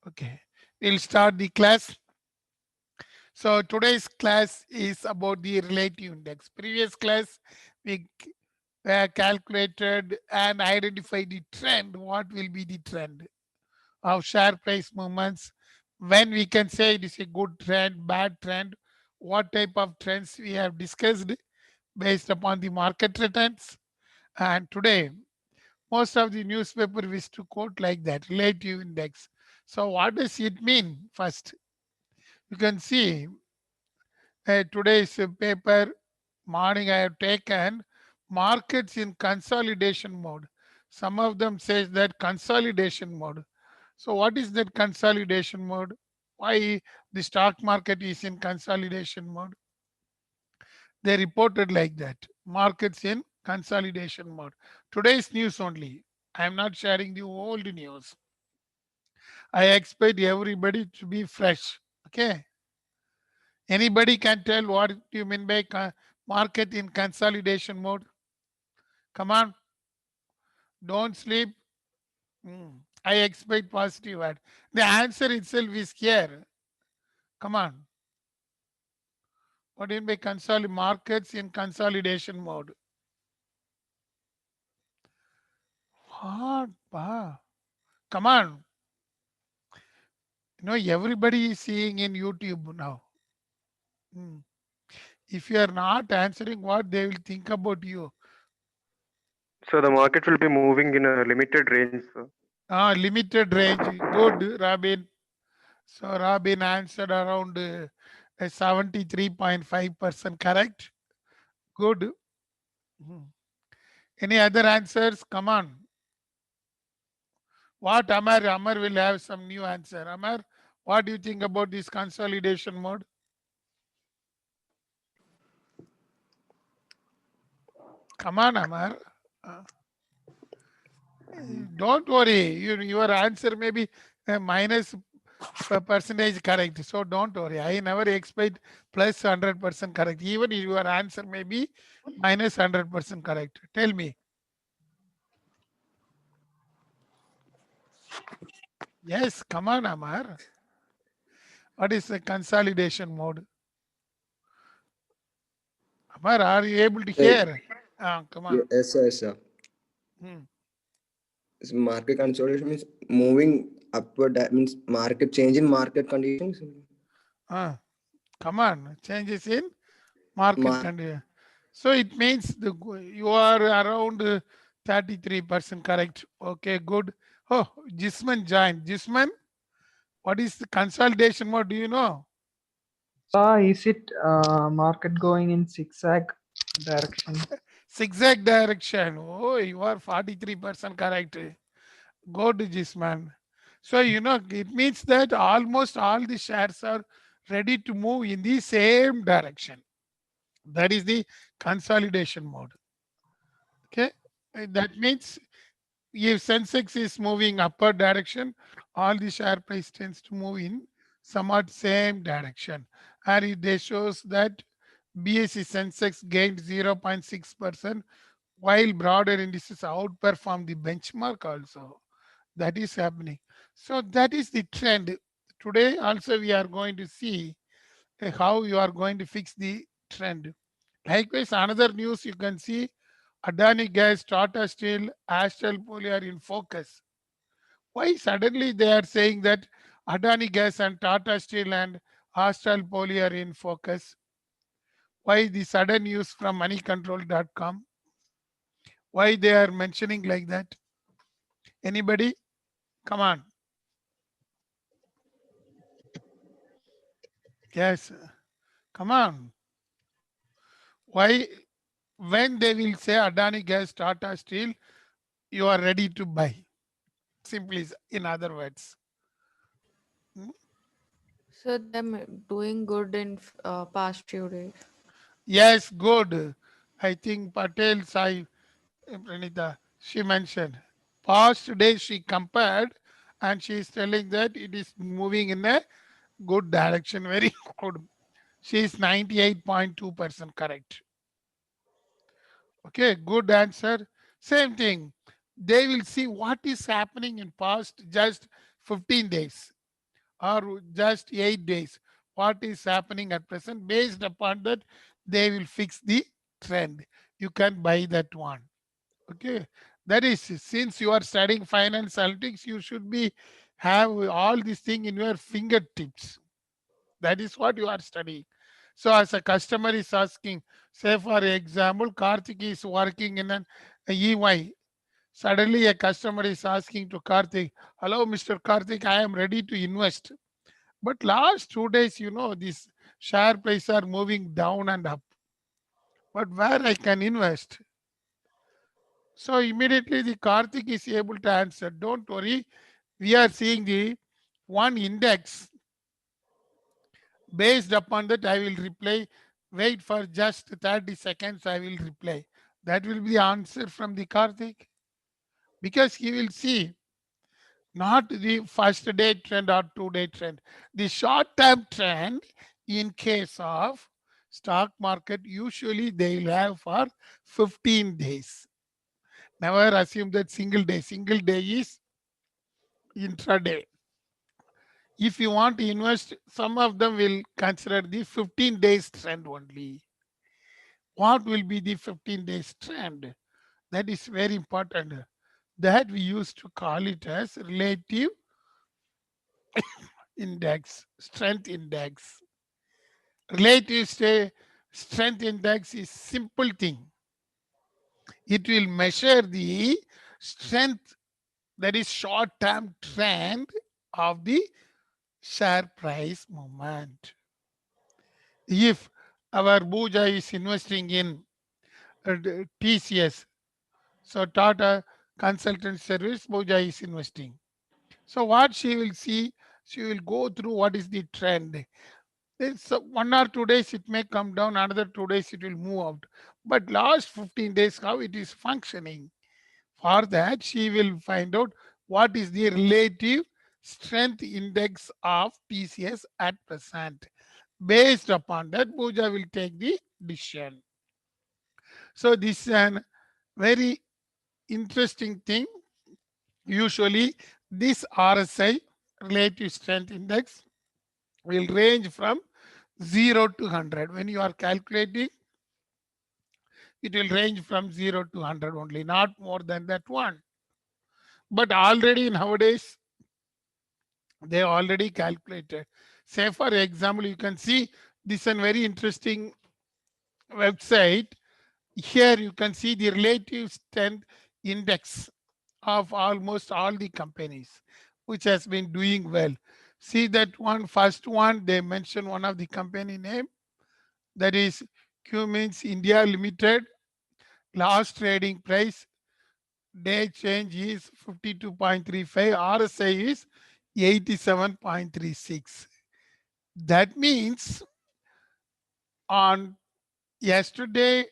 Okay, we'll start the class. So today's class is about the relative index. Previous class, we calculated and identified the trend. What will be the trend of share price movements? When we can say it is a good trend, bad trend, what type of trends we have discussed based upon the market returns. And today, most of the newspaper wish to quote like that, relative index. So what does it mean? First, you can see today's paper morning I have taken markets in consolidation mode. Some of them says that consolidation mode. So what is that consolidation mode? Why the stock market is in consolidation mode? They reported like that. Markets in consolidation mode. Today's news only. I am not sharing the old news. I expect everybody to be fresh. Okay. Anybody can tell what you mean by market in consolidation mode? Come on, don't sleep. I expect positive word. The answer itself is here. Come on. What do you mean by markets in consolidation mode? What? Come on. Everybody is seeing in YouTube now. Hmm. If you are not answering what they will think about you. So the market will be moving in a limited range, sir. Limited range. Good, Robin. So Robin answered around 73.5% correct. Good. Hmm. Any other answers? Come on. What Amar? Amar will have some new answer. Amar, what do you think about this consolidation mode? Come on, Amar. Uh, don't worry. Your answer may be minus percentage correct. So don't worry. I never expect plus 100% correct. Even if your answer may be minus 100% correct. Tell me. Yes, come on, Amar. What is the consolidation mode? Amar, are you able to Uh, hear? Come on. yes, yes, sir. Hmm. Market consolidation means moving upward. That means market change in market conditions. Uh, Come on. Changes in market Mar- condition. So it means you are around 33% correct. Okay, good. Oh, Jisman joined. Jisman, what is the consolidation mode? Do you know? Is it market going in zigzag direction? Zigzag direction. Oh, you are 43% correct. Go to Jisman. So, it means that almost all the shares are ready to move in the same direction. That is the consolidation mode. Okay. That means if Sensex is moving upward direction, all the share price tends to move in somewhat same direction. And they shows that BSE Sensex gained 0.6%, while broader indices outperform the benchmark also. That is happening. So that is the trend. Today also we are going to see how you are going to fix the trend. Likewise, another news you can see Adani Gas, Tata Steel, Astral Poly are in focus. Why suddenly they are saying that Adani Gas and Tata Steel and Astral Poly are in focus? Why the sudden news from moneycontrol.com? Why they are mentioning like that? Anybody? Come on. Yes. Come on. Why? When they will say Adani Gas, Tata Steel, you are ready to buy. Simply, in other words. Hmm? So them doing good in past few days. Yes, good. I think Patel Sai Pranita, she mentioned. Past days she compared and she is telling that it is moving in a good direction. Very good. She is 98.2% correct. Okay, good answer. Same thing. They will see what is happening in past just 15 days. or just 8 days. What is happening at present? Based upon that, they will fix the trend. You can buy that one. Okay. That is, since you are studying finance analytics, you should be have all this thing in your fingertips. That is what you are studying. So as a customer is asking, say for example, Karthik is working in an EY. Suddenly a customer is asking to Karthik, hello, Mr. Karthik, I am ready to invest. But last 2 days, these share prices are moving down and up. But where I can invest? So immediately the Karthik is able to answer, don't worry, we are seeing the one index. Based upon that, I will reply. Wait for just 30 seconds, I will reply. That will be the answer from the Karthik. Because he will see not the first day trend or 2 day trend. The short term trend in case of stock market, usually they will have for 15 days. Never assume that single day. Single day is intraday. If you want to invest, some of them will consider the 15 days trend only. What will be the 15 days trend? That is very important. That we used to call it as relative index, strength index. Relative strength index is simple thing. It will measure the strength, that is short term trend of the share price movement. If our Bhuja is investing in TCS, so Tata Consultant Service, Bhuja is investing. So what she will see, she will go through what is the trend. It's 1 or 2 days it may come down, another 2 days it will move out. But last 15 days, how it is functioning. For that, she will find out what is the relative strength index of TCS at present. Based upon that, Pooja will take the decision. So this is a very interesting thing. Usually, this RSI, relative strength index, will range from 0 to 100. When you are calculating, it will range from 0 to 100 only, not more than that one. But already nowadays, they already calculated. Say for example, you can see this is a very interesting website. Here you can see the relative strength index of almost all the companies which has been doing well. See that one, first one, they mention one of the company name, that is Cummins India Limited. Last trading price day change is 52.35, RSI is 87.36. That means on yesterday,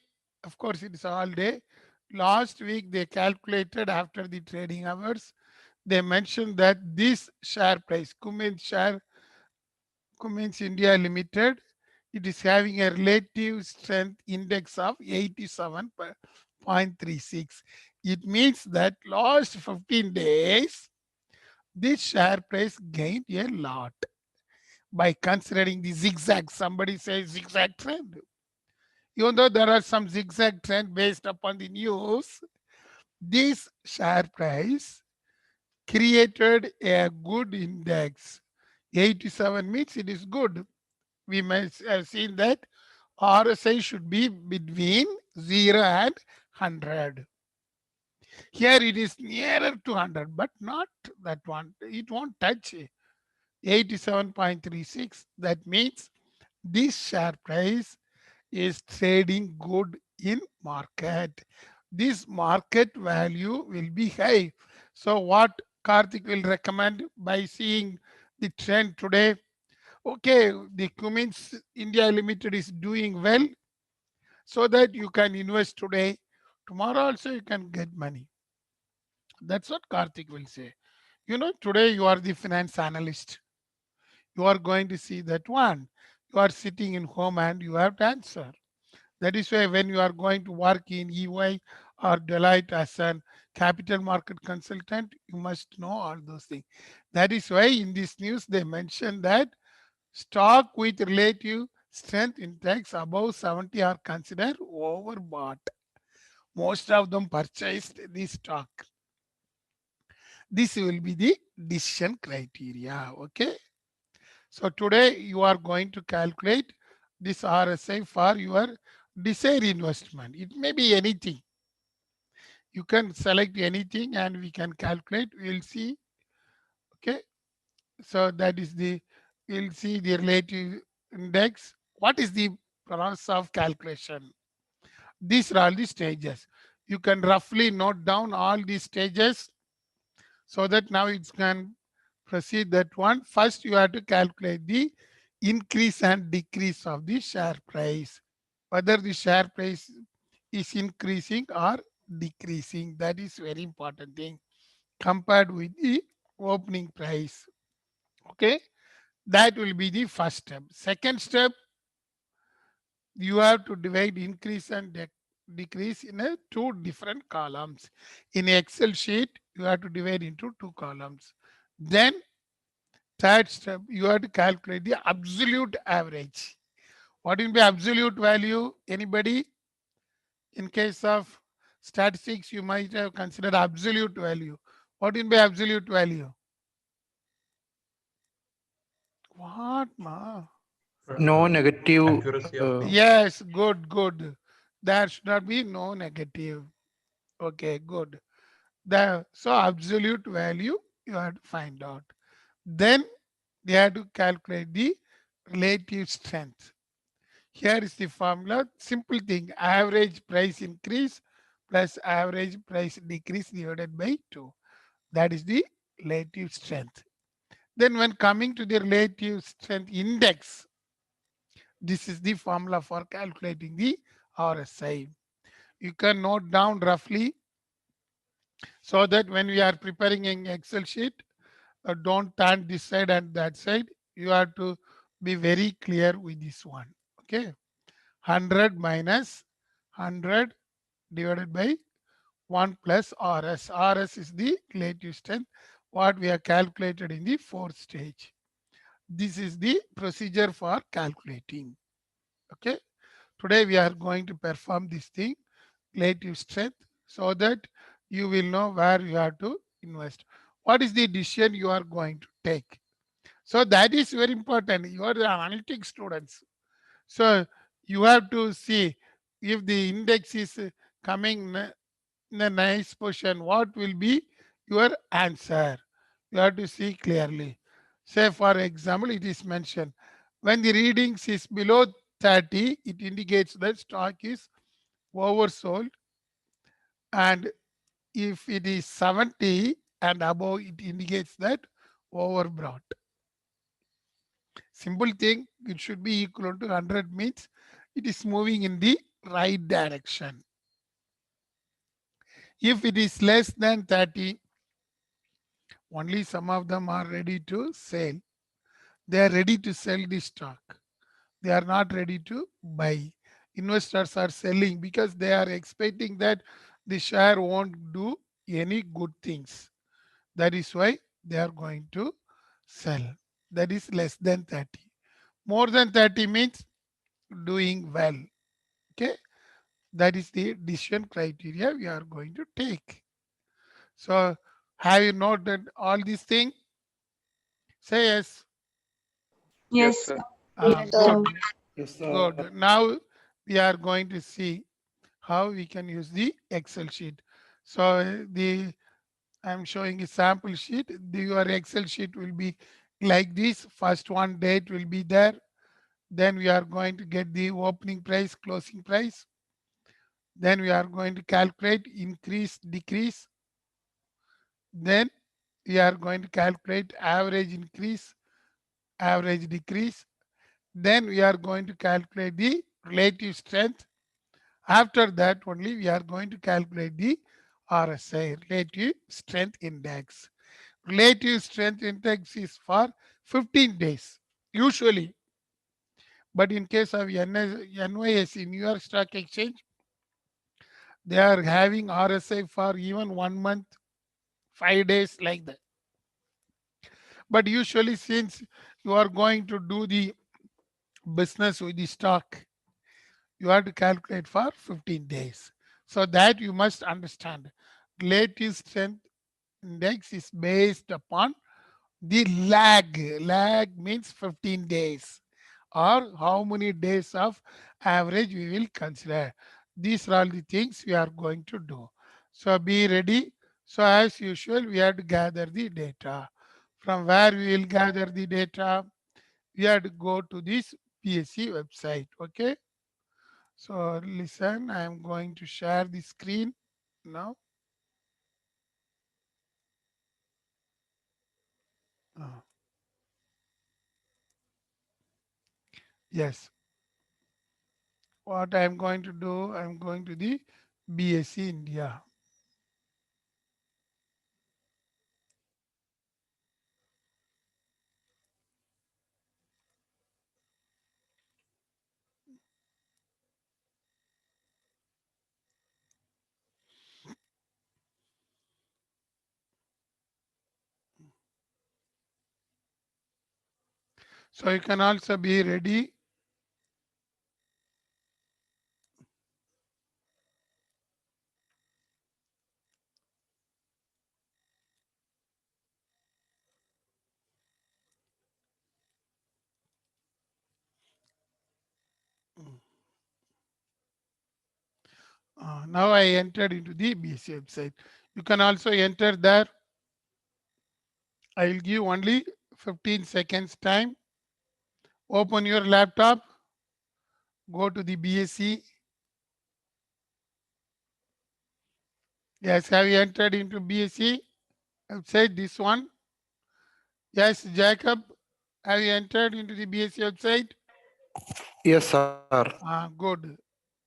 of course it is all day, last week they calculated after the trading hours, they mentioned that this share price, Cummins India Limited, it is having a relative strength index of 87.36. It means that last 15 days, this share price gained a lot by considering the zigzag. Somebody says zigzag trend. Even though there are some zigzag trend based upon the news, this share price created a good index. 87 means it is good. We may have seen that RSI should be between 0 and 100. Here it is nearer to 100, but not that one. It won't touch 87.36. That means this share price is trading good in market. This market value will be high. So what Karthik will recommend by seeing the trend today? Okay, the Cummins India Limited is doing well, so that you can invest today. Tomorrow also you can get money. That's what Karthik will say. Today you are the finance analyst. You are going to see that one. You are sitting in home and you have to answer. That is why when you are going to work in EY or Deloitte as an capital market consultant, you must know all those things. That is why in this news they mentioned that stock with relative strength index above 70 are considered overbought. Most of them purchased the stock. This will be the decision criteria. Okay. So today you are going to calculate this RSI for your desired investment. It may be anything. You can select anything and we can calculate. We'll see. Okay. So that is the, we'll see the relative index. What is the process of calculation? These are all the stages. You can roughly note down all these stages so that now it can proceed that one. First, you have to calculate the increase and decrease of the share price, whether the share price is increasing or decreasing. That is very important thing compared with the opening price. Okay, that will be the first step. Second step, you have to divide increase and decrease in two different columns. In Excel sheet, you have to divide into two columns. Then third step, you have to calculate the absolute average. What will be absolute value? Anybody? In case of statistics, you might have considered absolute value. What will be absolute value? What, ma? No negative. Accuracy of Yes, good, good. There should not be no negative. Okay, good. So absolute value you have to find out. Then you have to calculate the relative strength. Here is the formula. Simple thing. Average price increase plus average price decrease divided by 2. That is the relative strength. Then when coming to the relative strength index, this is the formula for calculating the RSI. You can note down roughly so that when we are preparing an Excel sheet, don't turn this side and that side. You have to be very clear with this one. Okay. 100 minus 100 divided by 1 plus RS. RS is the relative strength, what we have calculated in the fourth stage. This is the procedure for calculating. Okay. Today we are going to perform this thing, relative strength, so that you will know where you have to invest. What is the decision you are going to take? So that is very important. You are the analytics students. So you have to see if the index is coming in a nice position, what will be your answer? You have to see clearly. Say for example, it is mentioned when the readings is below 30, it indicates that stock is oversold, and if it is 70 and above, it indicates that overbought. Simple thing, it should be equal to 100 means it is moving in the right direction. If it is less than 30, only some of them are ready to sell. They are ready to sell the stock. They are not ready to buy. Investors are selling because they are expecting that the share won't do any good things. That is why they are going to sell. That is less than 30. More than 30 means doing well. Okay. That is the decision criteria we are going to take. So have you noted all these things? Say yes. Yes, Yes. sir. Yes, Good. sir. Yes, sir. Good. Now we are going to see how we can use the Excel sheet. So I'm showing a sample sheet. Your Excel sheet will be like this. First one date will be there. Then we are going to get the opening price, closing price. Then we are going to calculate increase, decrease. Then we are going to calculate average increase, average decrease. Then we are going to calculate the relative strength. After that only we are going to calculate the RSI, relative strength index. Relative strength index is for 15 days usually. But in case of NYSE, New York Stock Exchange, They are having RSI for even 1 month, 5 days like that. But usually, since you are going to do the business with the stock, you have to calculate for 15 days. So that you must understand. Relative strength index is based upon the lag. Lag means 15 days, or how many days of average we will consider. These are all the things we are going to do. So be ready. So as usual, we have to gather the data. From where we will gather the data? We have to go to this PSC website. Okay. So listen, I am going to share the screen now. Uh, yes. What I am going to do, I am going to the BSc India. So you can also be ready. Now I entered into the BSc website. You can also enter there. I will give only 15 seconds time. Open your laptop. Go to the BSc. Yes, have you entered into BSc website? This one. Yes, Jacob, have you entered into the BSc website? Yes, sir. Good.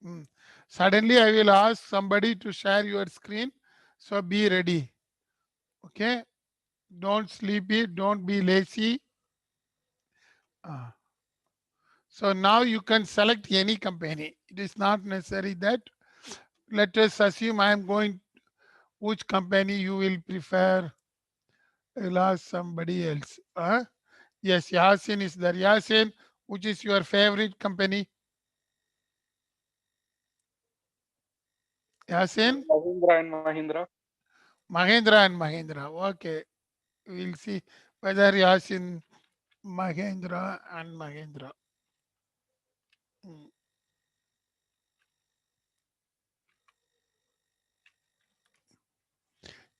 Mm. Suddenly, I will ask somebody to share your screen. So be ready. Okay. Don't sleepy. Don't be lazy. Uh, So now you can select any company. It is not necessary that, let us assume I am going, which company you will prefer. I'll ask somebody else. Yes, Yasin is there. Yasin, which is your favorite company? Yasin? Mahindra and Mahindra. Mahindra and Mahindra. Okay. We'll see whether Yasin, Mahindra and Mahindra. Mm.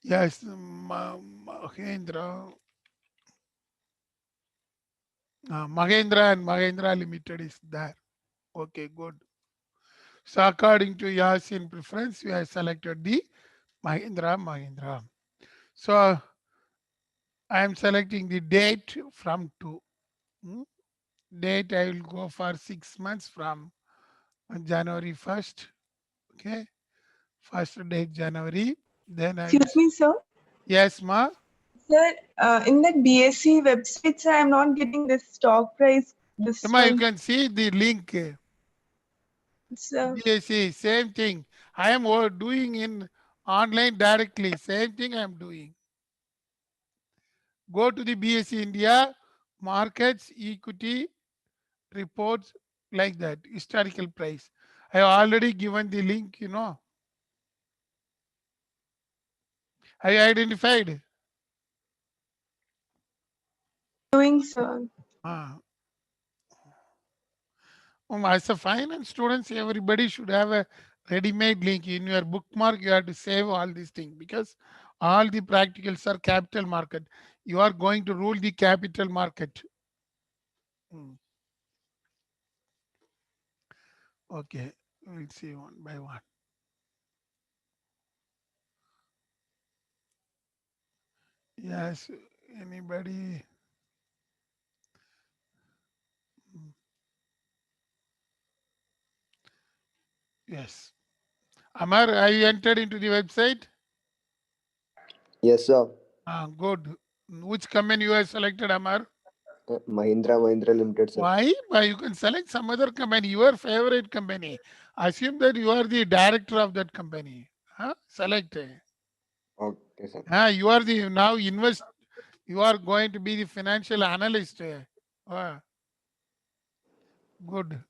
Yes, Mahindra. Mahindra and Mahindra Limited is there. Okay, good. So according to Yasin preference, we have selected the Mahindra. So I am selecting the date from 2. Hmm? Date I will go for 6 months from January 1st. Okay. First date January. Then I will. Excuse me, sir. Yes, ma. Sir, in that BSc website, sir, I'm not getting this stock price. This Ma, you one, can see the link. sir. BSc, same thing. I am doing in online directly. Same thing I am doing. Go to the BSc India, markets, equity, reports, like that, historical price. I have already given the link, Have you identified? Doing, sir. Ah. As a finance students, everybody should have a ready-made link in your bookmark. You have to save all these things because all the practicals are capital market. You are going to rule the capital market. Hmm. Okay, we'll see one by one. Yes, anybody? Yes. Amar, have you entered into the website? Yes, sir. Good. Which company you have selected, Amar? Mahindra Limited, sir. Why? Why you can select some other company, your favorite company. Assume that you are the director of that company. Huh? Select. Okay, sir. You are the now invest. You are going to be the financial analyst. Good.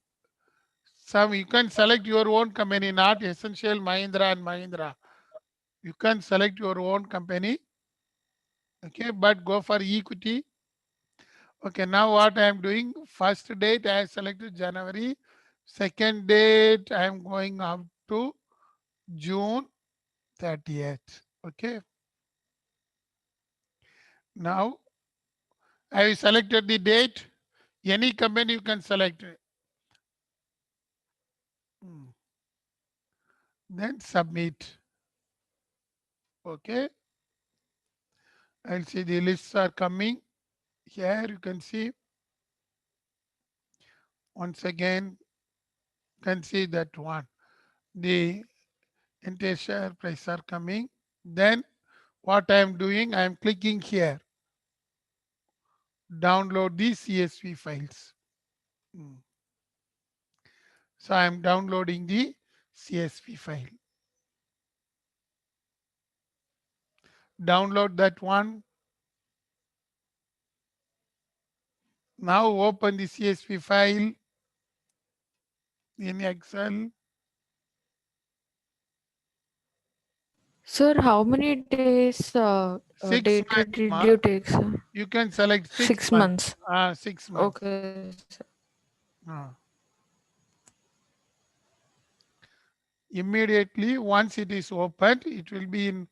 Some you can select your own company, not essential Mahindra and Mahindra. You can select your own company. Okay, but go for equity. Okay, now what I am doing? First date I selected January. Second date I am going up to June 30th. Okay. Now I have selected the date. Any company you can select. Then submit. Okay. I'll see the lists are coming. Here you can see. Once again, you can see that one. The entire share price are coming. Then what I am doing, I am clicking here. Download the CSV files. So I am downloading the CSV file. Download that one. Now open the CSV file in Excel. Sir, how many days 6 data months. did you take, sir? You can select 6 6 months. months. 6 months. Okay, sir. Immediately, once it is opened, it will be in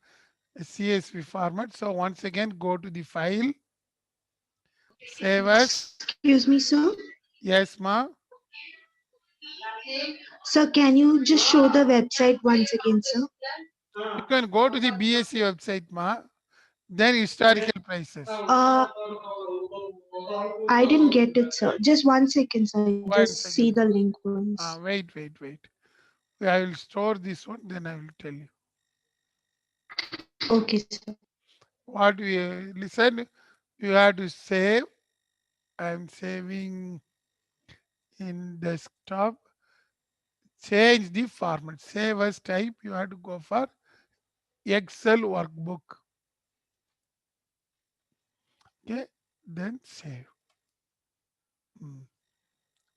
a CSV format. So once again, go to the file, save as. Excuse me, sir. Yes, ma. Sir, can you just show the website once again, sir? You can go to the BSc website, ma. Then historical prices. I didn't get it, sir. Just 1 second, sir. One Just see second. the link once. Wait. I will store this one, then I will tell you. Okay, sir. What we listen, you have to save. I am saving in desktop. Change the format. Save as type. You have to go for Excel workbook. Okay, then save.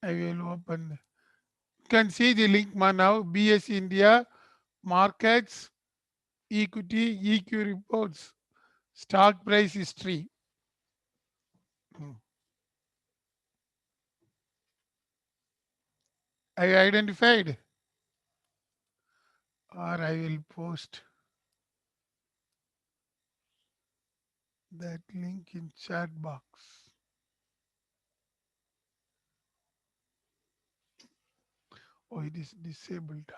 I will open. You can see the link now. BS India, markets, equity, EQ reports, stock price history. I identified, or I will post that link in chat box. Oh, it is disabled.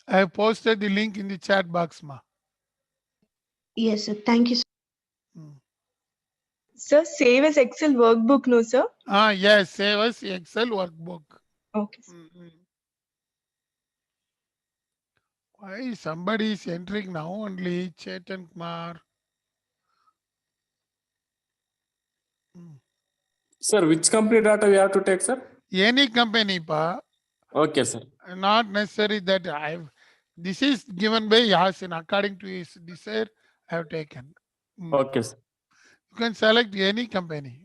I have posted the link in the chat box, ma. Yes, sir. Thank you, sir. Sir, save as Excel workbook, no, sir? Yes, save as Excel workbook. Okay. Why somebody is entering now only? Chetan Kumar. Sir, which company data we have to take, sir? Any company, pa. Okay, sir. Not necessary that I've. This is given by Yasin according to his desire. I have taken. Okay, sir. You can select any company.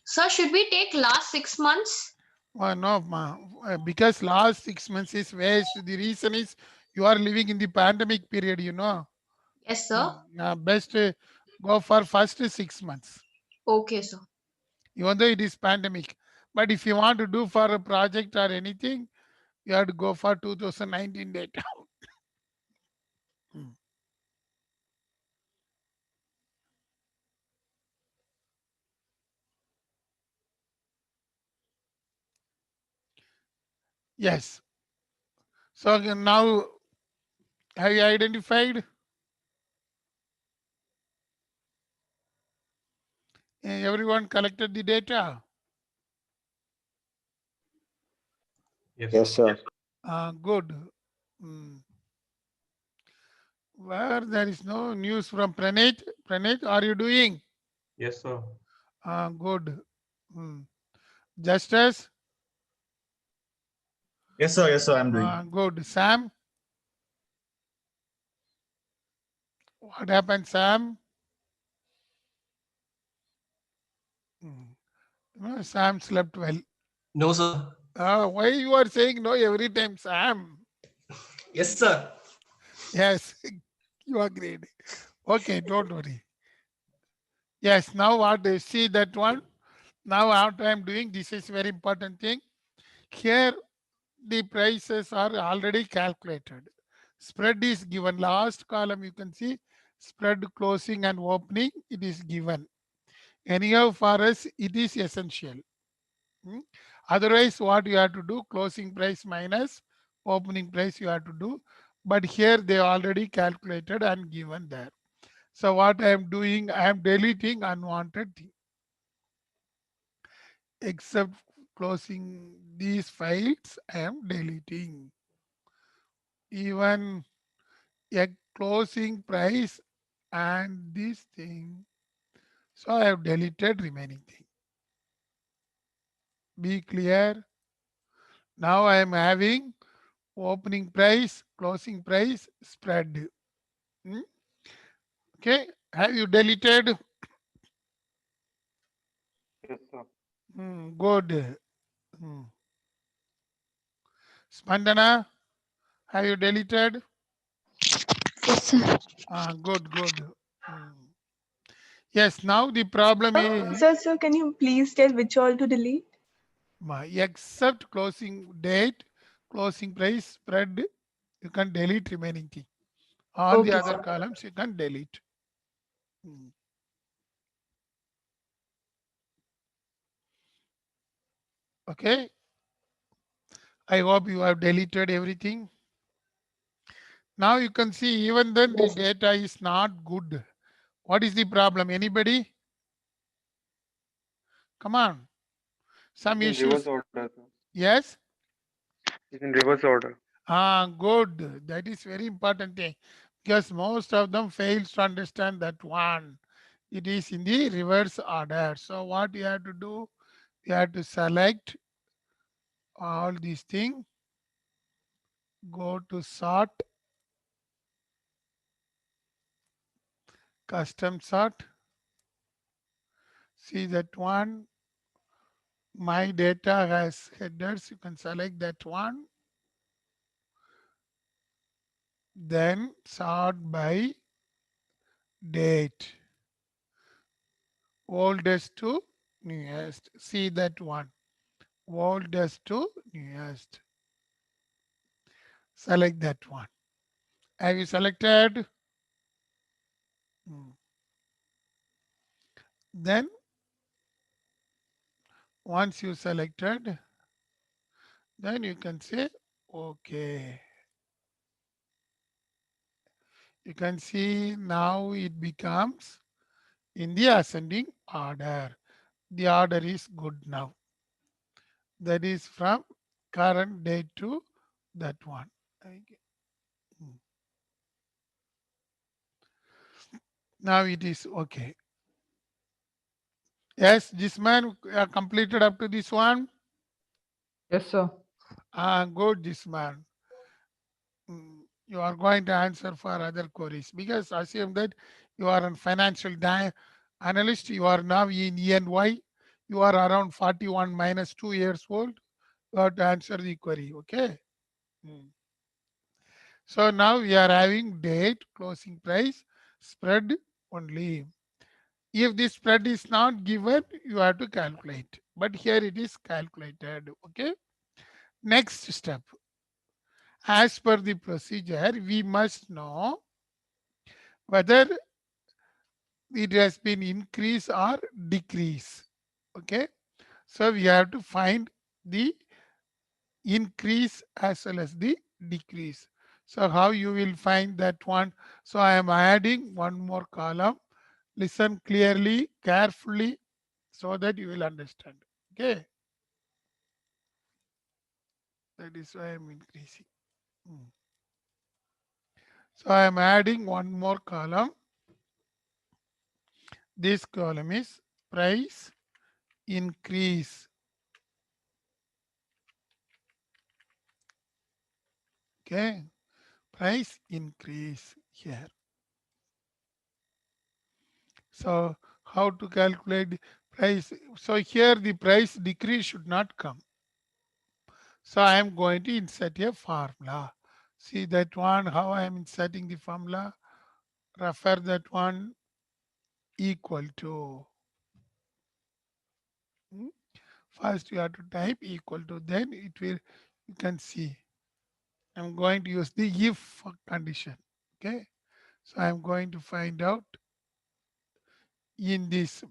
Sir, should we take last 6 months? No, ma. Because last 6 months is waste. The reason is you are living in the pandemic period, you know. Yes, sir. Best go for first 6 months. Okay, sir. Even though it is pandemic. But if you want to do for a project or anything, you have to go for 2019 data. Yes. So now, have you identified? Everyone collected the data? Yes, sir. Good. Hmm. Where there is no news from Pranit. Pranit, are you doing? Yes, sir. Good. Hmm. Justice? Yes, sir. Yes, sir. I'm doing. Good. Sam? What happened, Sam? No, Sam slept well. No, sir. Why you are saying no every time, Sam? Yes, sir. Yes, you agreed. Okay, don't worry. Yes, now what you see that one? Now what I am doing, this is very important thing. Here the prices are already calculated. Spread is given. Last column you can see spread closing and opening, it is given. Anyhow, for us, it is essential. Otherwise, what you have to do, closing price minus opening price you have to do. But here they already calculated and given there. So what I am doing, I am deleting unwanted thing. Except closing these files, I am deleting. Even a closing price and this thing. So I have deleted remaining thing. Be clear. Now I am having opening price, closing price, spread. Okay. Have you deleted? Yes, sir. Good. Spandana, have you deleted? Yes, sir. Good, good. Yes, now the problem is Sir, can you please tell which all to delete? except closing date, closing price, spread, you can delete remaining thing. All the Okay, other sir. columns you can delete. Okay. I hope you have deleted everything. Now you can see even then the data is not good. What is the problem? Anybody? Come on. Some In reverse issues. order, sir. Yes? It's in reverse order. Good. That is very important thing. Because most of them fails to understand that one. It is in the reverse order. So what you have to do? You have to select all these things. Go to sort. Custom sort. See that one. My data has headers. You can select that one. Then sort by date. Oldest to newest. See that one. Oldest to newest. Select that one. Have you selected? Then once you selected, then you can say okay. You can see now it becomes in the ascending order. The order is good now. That is from current date to that one. Okay. Now it is okay. Yes, this man completed up to this one. Yes, sir. Good, this man. You are going to answer for other queries because assume that you are a financial analyst. You are now in E&Y. You are around 41 minus 2 years old. You have to answer the query. Okay. So now we are having date, closing price, spread only. If this spread is not given, you have to calculate. But here it is calculated. Okay. Next step. As per the procedure, we must know whether it has been increase or decrease. Okay. So we have to find the increase as well as the decrease. So how you will find that one? So I am adding one more column. Listen clearly, carefully. so that you will understand. Okay. That is why I'm increasing. So I am adding one more column. This column is price increase. Okay. Price increase here. So how to calculate the price? So here the price decrease should not come. So I am going to insert a formula. See that one, how I am inserting the formula? Refer that one equal to. First you have to type equal to, then it will, you can see. I'm going to use the if condition. Okay. So I'm going to find out in this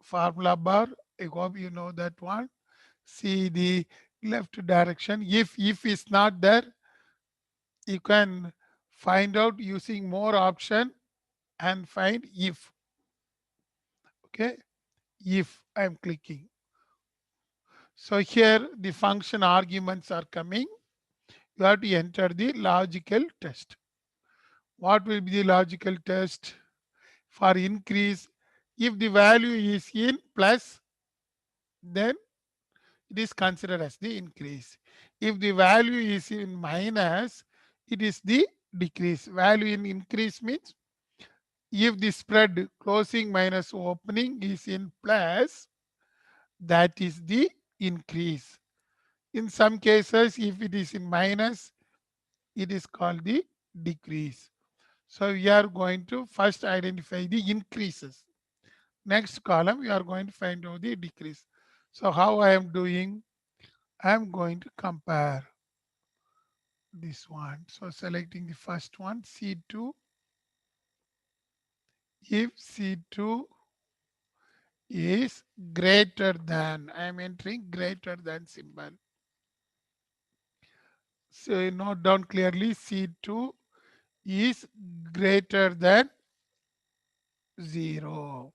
formula bar. I hope you know that one. See the left direction. If is not there, you can find out using more option and find if. Okay. If I'm clicking. So here the function arguments are coming. You have to enter the logical test. What will be the logical test? For increase, if the value is in plus, then it is considered as the increase. If the value is in minus, it is the decrease. Value in increase means if the spread closing minus opening is in plus, that is the increase. In some cases, if it is in minus, it is called the decrease. So we are going to first identify the increases. Next column, we are going to find out the decrease. So how I am doing? I am going to compare this one. So selecting the first one, C2. If C2 is greater than, I am entering greater than symbol. So note down clearly, C2 is greater than 0.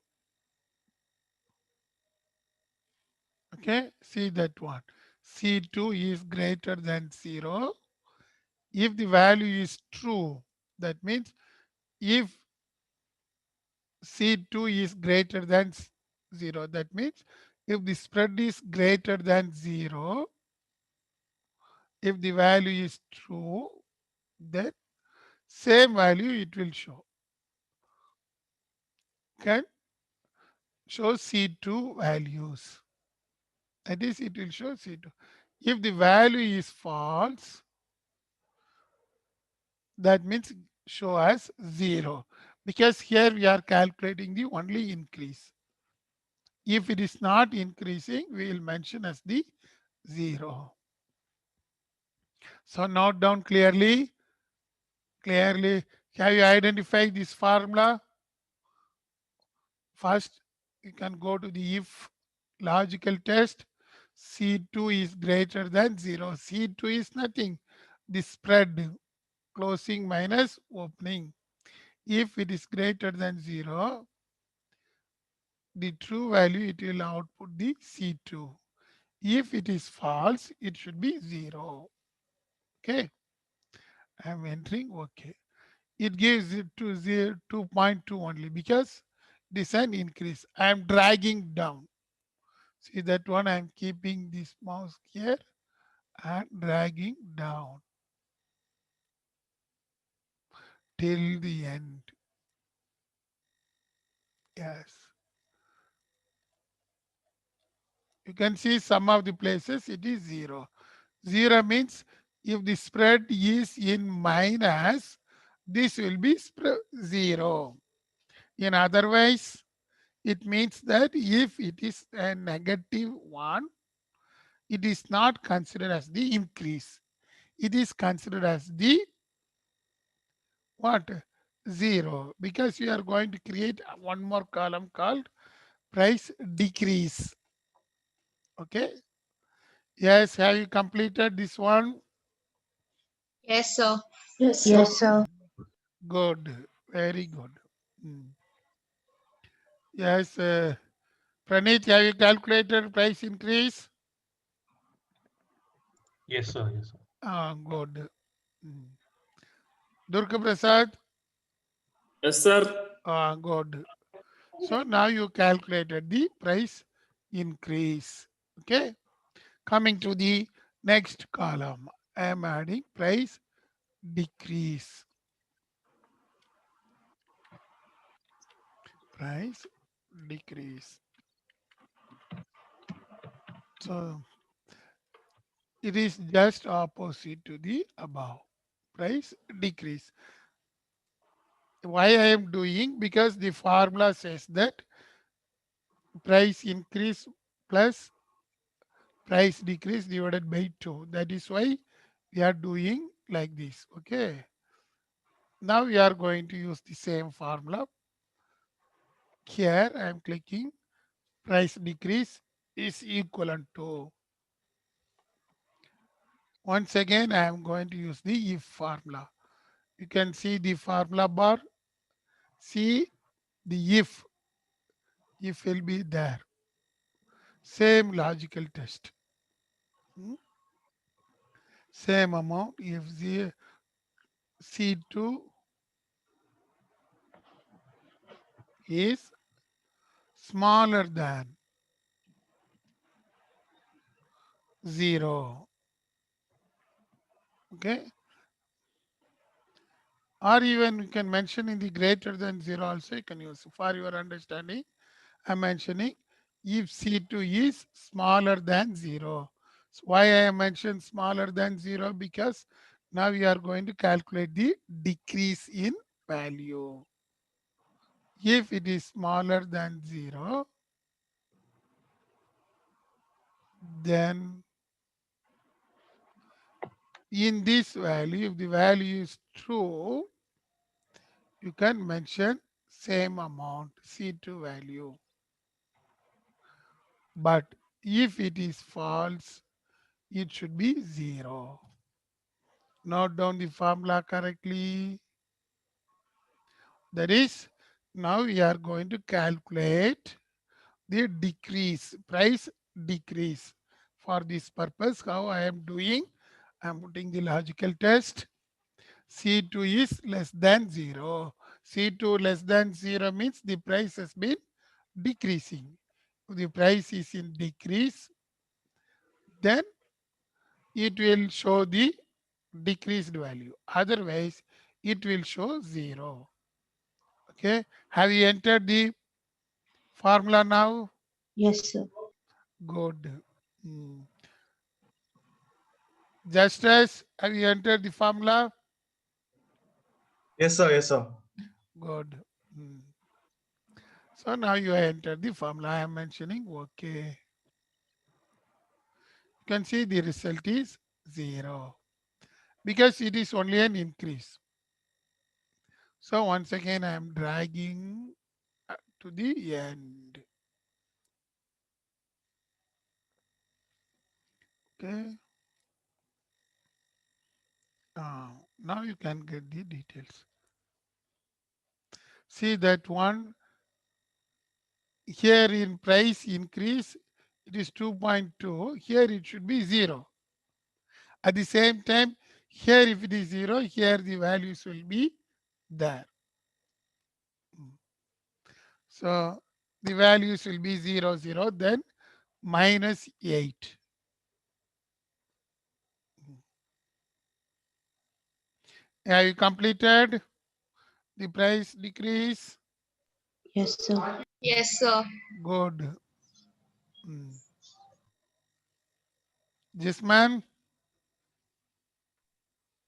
Okay, see that one. C2 is greater than 0. If the value is true, that means if C2 is greater than 0, that means if the spread is greater than 0, if the value is true, then same value it will show. Can show C2 values. That is, it will show C2. If the value is false, that means show as 0, because here we are calculating the only increase. If it is not increasing, we will mention as the 0. So note down clearly. Clearly, have you identified this formula? First, you can go to the if logical test. C2 is greater than 0. C2 is nothing. The spread closing minus opening. If it is greater than 0, the true value, it will output the C2. If it is false, it should be 0. Okay. I am entering OK. It gives it to 2.2 only because this is an increase. I am dragging down. See that one, I am keeping this mouse here and dragging down till the end. Yes. You can see some of the places it is 0. 0 means if the spread is in minus, this will be 0. In otherwise, it means that if it is a negative one, it is not considered as the increase. It is considered as the what? 0, because we are going to create one more column called price decrease. Okay. Yes, have you completed this one? Yes, sir. Yes, sir. Good, very good. Yes, Praneeth, have you calculated price increase? Yes, sir. Yes, sir. Good. Durga Prasad? Yes, sir. Good. So now you calculated the price increase. Okay. Coming to the next column, I am adding price decrease. Price decrease. So it is just opposite to the above. Price decrease. Why I am doing? Because the formula says that price increase plus price decrease divided by 2. That is why we are doing like this. Okay. Now we are going to use the same formula. Here I am clicking price decrease is equivalent to. Once again, I am going to use the if formula. You can see the formula bar. See the if will be there. Same logical test. Same amount if the C2 is smaller than 0. Okay. Or even you can mention in the greater than 0 also you can use. For your understanding, I'm mentioning if C2 is smaller than 0. So why I mentioned smaller than 0? Because now we are going to calculate the decrease in value. If it is smaller than 0, then in this value, if the value is true, you can mention same amount C2 value. But if it is false, it should be 0. Note down the formula correctly. That is, now we are going to calculate the decrease, price decrease. For this purpose, how I am doing, I am putting the logical test. C2 is less than 0. C2 less than 0 means the price has been decreasing. If the price is in decrease, then it will show the decreased value. Otherwise, it will show 0. Okay. Have you entered the formula now? Yes, sir. Good. Just as have you entered the formula? Yes, sir. Yes, sir. Good. So now you have entered the formula I am mentioning. Okay. You can see the result is 0 because it is only an increase. So once again, I am dragging to the end. Okay. Now you can get the details. See that one here in price increase, it is 2.2. Here it should be 0. At the same time, here if it is 0, here the values will be there. So the values will be 0, 0, then minus 8. Have you completed the price decrease? Yes, sir. Yes, sir. Good. Jisman?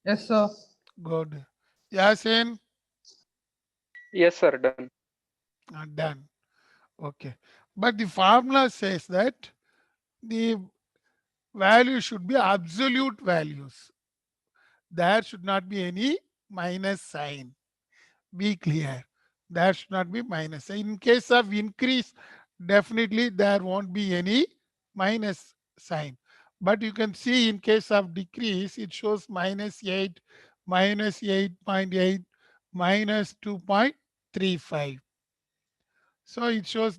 Yes, sir. Good. Yasin? Yes, sir. Done. Done. Okay. But the formula says that the value should be absolute values. There should not be any minus sign. Be clear. There should not be minus sign. In case of increase, definitely there won't be any minus sign. But you can see in case of decrease, it shows minus 8, minus 8.8, minus 2.35. So it shows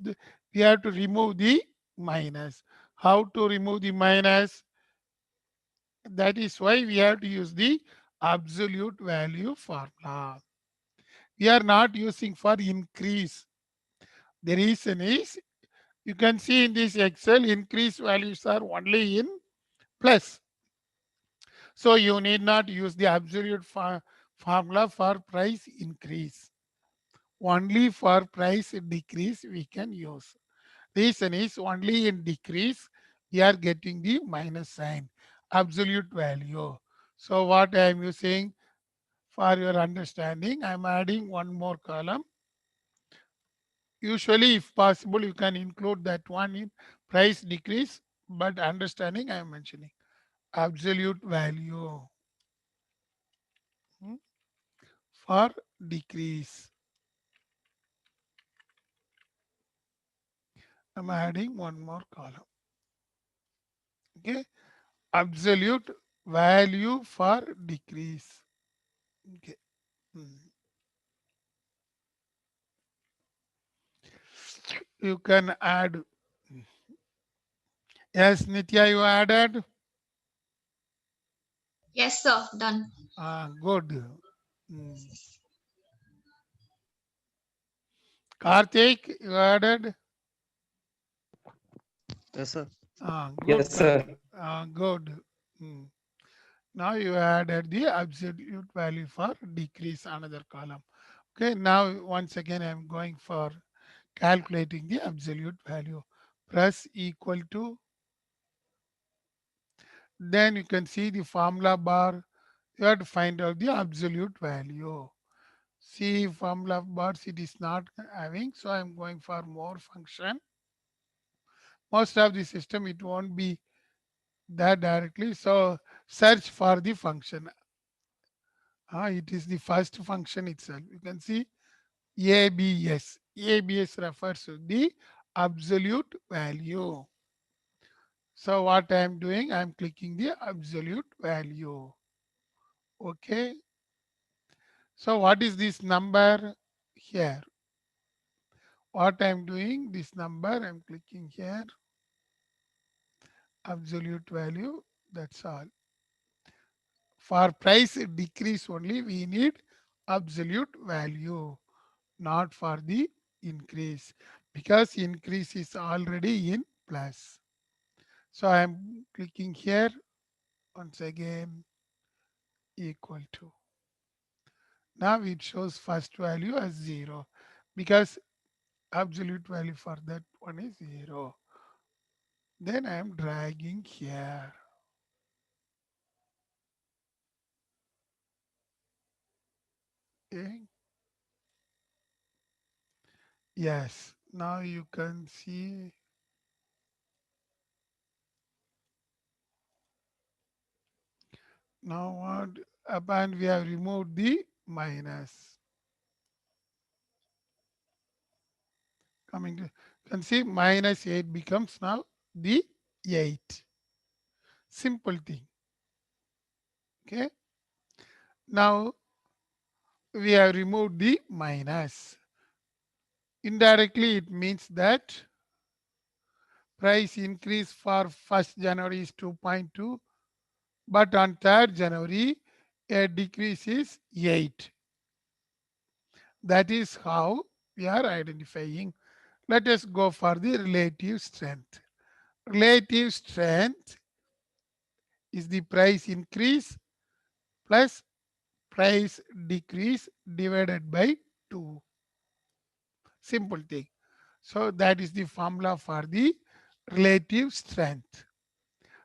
we have to remove the minus. How to remove the minus? That is why we have to use the absolute value formula. We are not using for increase. The reason is, you can see in this Excel, increase values are only in plus. So you need not use the absolute formula for price increase. Only for price decrease we can use. Reason is, only in decrease we are getting the minus sign, absolute value. So what I am using for your understanding, I am adding one more column. Usually, if possible, you can include that one in price decrease, but understanding I am mentioning absolute value for decrease. I'm adding one more column. Okay, absolute value for decrease. Okay. You can add. Yes, Nitya, you added. Yes, sir. Done. Good. Karthik, you added. Yes, sir. Good. Yes, sir. Good. Now you added the absolute value for decrease, another column. Okay, now once again I'm going for calculating the absolute value. Press equal to, then you can see the formula bar. You have to find out the absolute value. See formula bars it is not having, so I'm going for more function. Most of the system it won't be that directly, so search for the function. It is the first function itself. You can see ABS. ABS refers to the absolute value. So what I am doing, I am clicking the absolute value. Okay. So what is this number here? What I am doing, this number, I am clicking here. Absolute value, that's all. For price decrease only, we need absolute value, not for the increase, because increase is already in plus. So I am clicking here once again, equal to. Now it shows first value as 0 because absolute value for that one is 0. Then I am dragging here. Okay. Yes, now you can see. Now what happened? We have removed the minus. Coming to, you can see minus 8 becomes now the 8. Simple thing. Okay. Now we have removed the minus. Indirectly, it means that price increase for 1st January is 2.2, but on 3rd January, a decrease is 8. That is how we are identifying. Let us go for the relative strength. Relative strength is the price increase plus price decrease divided by 2. Simple thing. So that is the formula for the relative strength.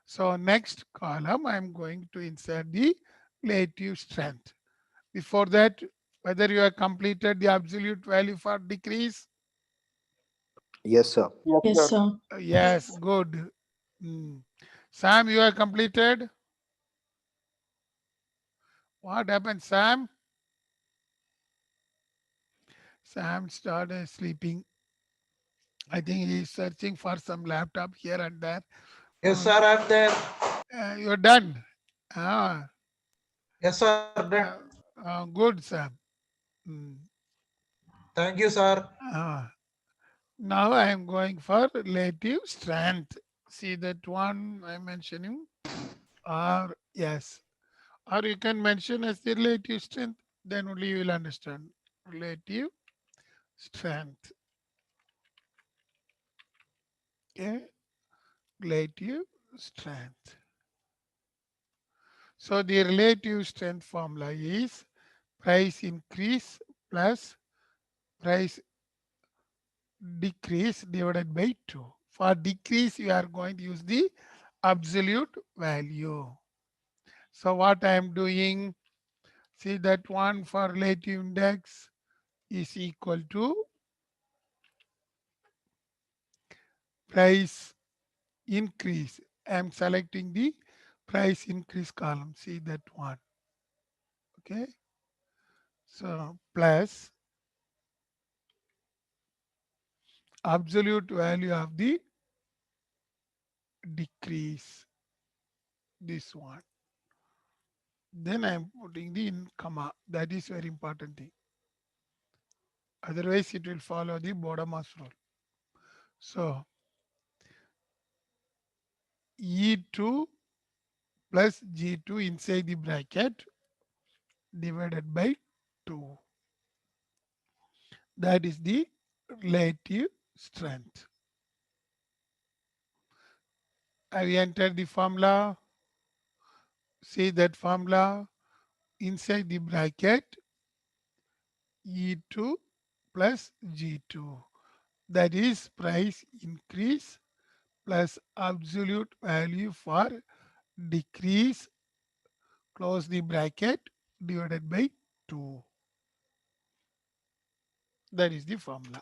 So next column, I'm going to insert the relative strength. Before that, whether you have completed the absolute value for decrease? Yes, sir. Yes, sir. Yes, good. Sam, you have completed? What happened, Sam? Sam started sleeping. I think he is searching for some laptop here and there. Yes, sir, I'm there. You're done. Ah, Yes, sir, done. good, Sam. Thank you, sir. Ah, Now I am going for relative strength. See that one I'm mentioning, or yes, or you can mention as the relative strength, then only you will understand. Relative strength. Okay, relative strength. So the relative strength formula is price increase plus price decrease divided by 2. For decrease, you are going to use the absolute value. So what I am doing, see that one for relative index is equal to price increase. I am selecting the price increase column. See that one. Okay. So plus absolute value of the decrease. This one. Then I am putting the in comma. That is very important thing. Otherwise, it will follow the Bodemas rule. So E2 plus G2 inside the bracket divided by 2. That is the relative strength. I enter the formula. See that formula inside the bracket E2 plus G2. That is price increase plus absolute value for decrease, close the bracket, divided by 2. That is the formula.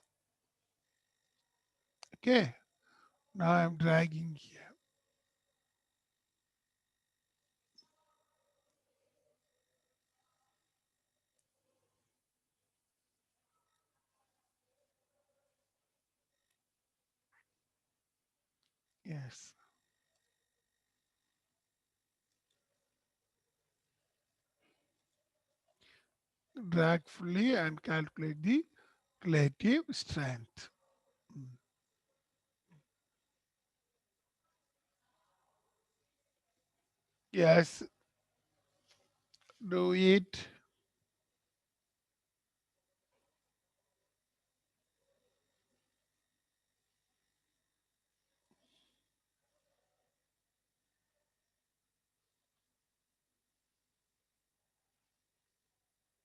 Okay. Now I'm dragging here. Yes. Drag fully and calculate the relative strength. Yes. Do it.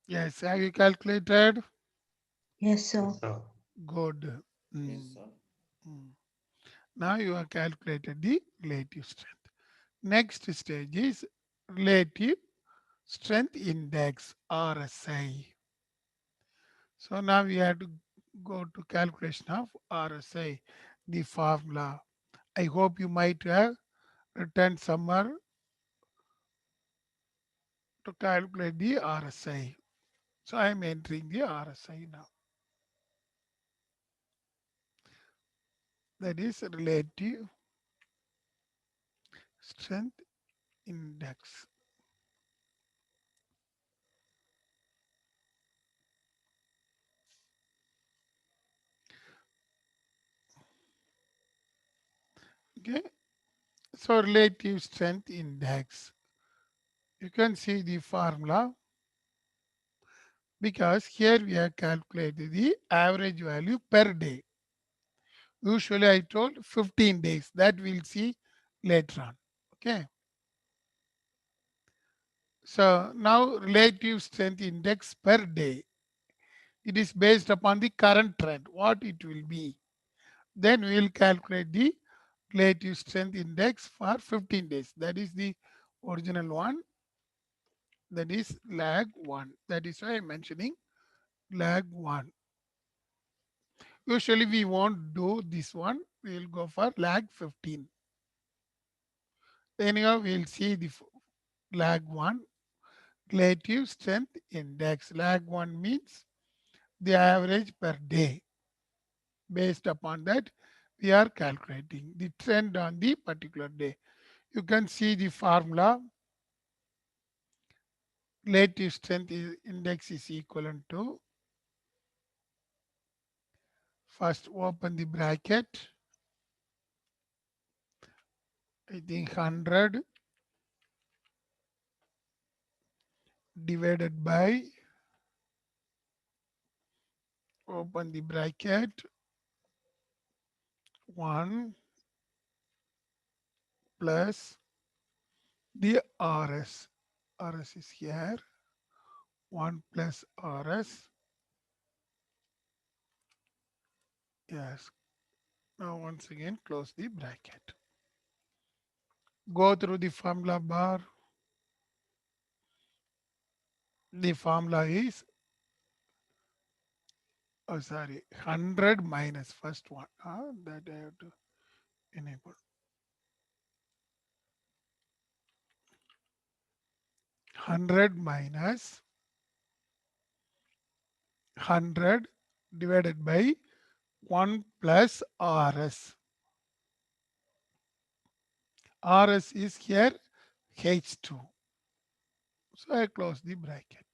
Yes. Have you calculated? Yes, sir. Good. Mm. Now you have calculated the relative strength. Next stage is relative strength index, RSI. So now we have to go to calculation of RSI, the formula. I hope you might have written somewhere to calculate the RSI. So I am entering the RSI now. That is relative strength index. Okay. So relative strength index. You can see the formula because here we have calculated the average value per day. Usually I told 15 days. That we'll see later on. Okay. So now relative strength index per day. It is based upon the current trend, what it will be. Then we will calculate the relative strength index for 15 days. That is the original one. That is lag 1. That is why I'm mentioning lag 1. Usually we won't do this one. We will go for lag 15. Anyhow, we'll see the lag 1. Relative strength index. Lag 1 means the average per day. Based upon that, we are calculating the trend on the particular day. You can see the formula. Relative strength index is equivalent to First open the bracket. I think 100 divided by, open the bracket, 1 plus the RS. RS is here. 1 plus RS. Yes. Now once again close the bracket. Go through the formula bar. The formula is, 100 minus first one. That I have to enable. 100 minus 100 divided by 1 plus RS. RS is here H2. So I close the bracket.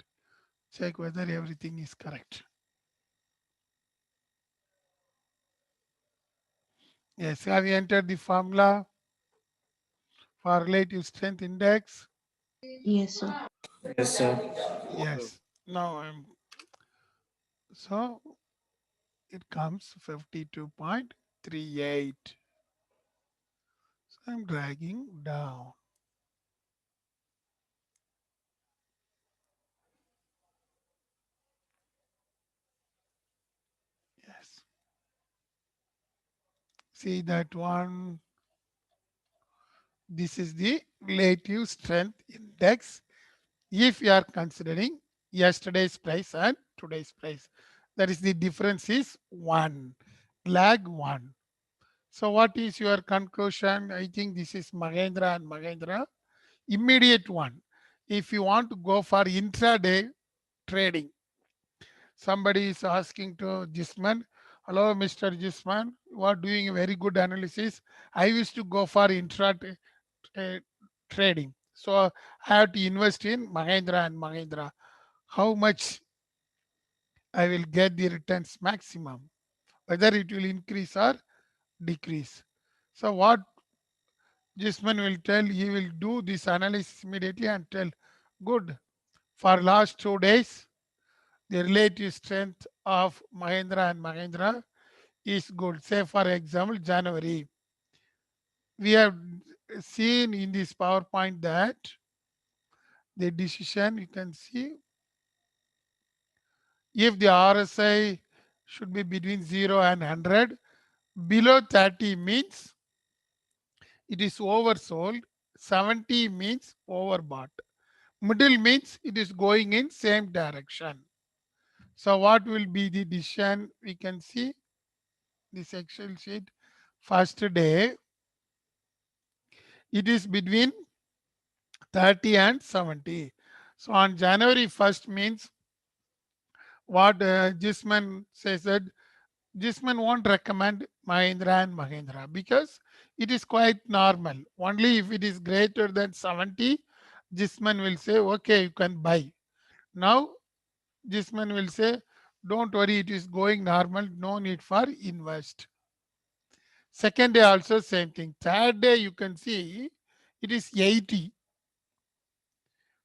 Check whether everything is correct. Yes, have you entered the formula for relative strength index? Yes, sir. Yes, sir. Yes. Now so it comes 52.38. So I'm dragging down. Yes. See that one. This is the relative strength index if you are considering yesterday's price and today's price. That is, the difference is 1, lag 1. So what is your conclusion? I think this is Mahendra and Mahendra. Immediate one. If you want to go for intraday trading, somebody is asking to Jisman, hello, Mr. Jisman, you are doing a very good analysis. I used to go for intraday trading. So I have to invest in Mahendra and Mahendra. How much I will get the returns maximum? Whether it will increase or decrease. So what Jisman will tell, he will do this analysis immediately and tell, good, for last 2 days, the relative strength of Mahendra and Mahendra is good. Say for example, January. We have seen in this PowerPoint that the decision, you can see, if the RSI should be between 0 and 100, below 30 means it is oversold, 70 means overbought. Middle means it is going in same direction. So what will be the decision? We can see this Excel sheet. First day, it is between 30 and 70. So on January 1st means what Jisman says that Jisman won't recommend Mahindra and Mahindra because it is quite normal. Only if it is greater than 70, Jisman will say, okay, you can buy. Now, Jisman will say, don't worry, it is going normal, no need for invest. Second day also same thing. Third day you can see it is 80.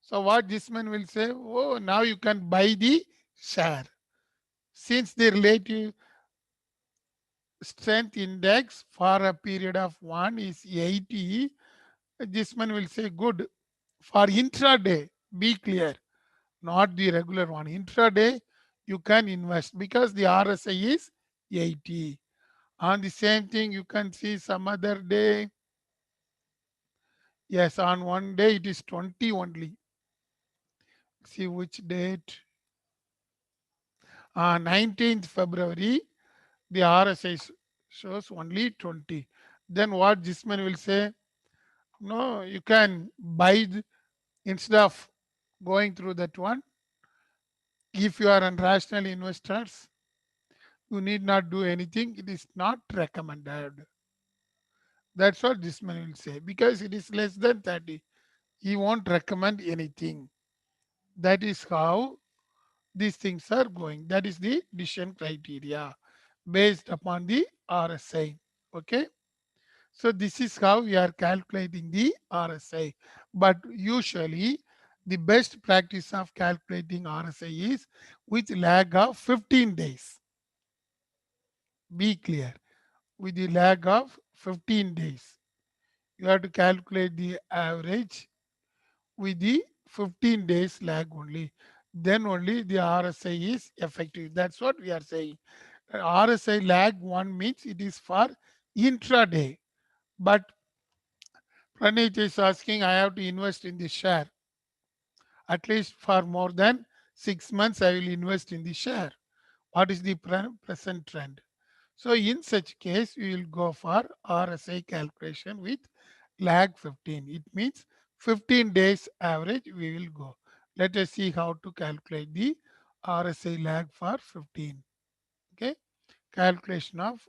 So what Jisman will say, oh, now you can buy the share. Since the relative strength index for a period of 1 is 80, Jisman will say, good. For intraday, be clear, not the regular one. Intraday, you can invest because the RSI is 80. On the same thing, you can see some other day. Yes, on one day it is 20 only. See which date. 19th February, the RSI shows only 20. Then what Jisman will say? No, you can buy instead of going through that one. If you are an rational investors, you need not do anything. It is not recommended. That's what Jisman will say because it is less than 30. He won't recommend anything. That is how these things are going. That is the decision criteria. based upon the RSI. Okay. So this is how we are calculating the RSI. But usually the best practice of calculating RSI is with lag of 15 days. Be clear. With the lag of 15 days. You have to calculate the average with the 15 days lag only. Then only the RSI is effective. That's what we are saying. RSI lag 1 means it is for intraday. But Pranit is asking, I have to invest in the share. At least for more than 6 months, I will invest in the share. What is the present trend? So in such case, we will go for RSI calculation with lag 15. It means 15 days average we will go. Let us see how to calculate the RSI lag for 15. Okay. Calculation of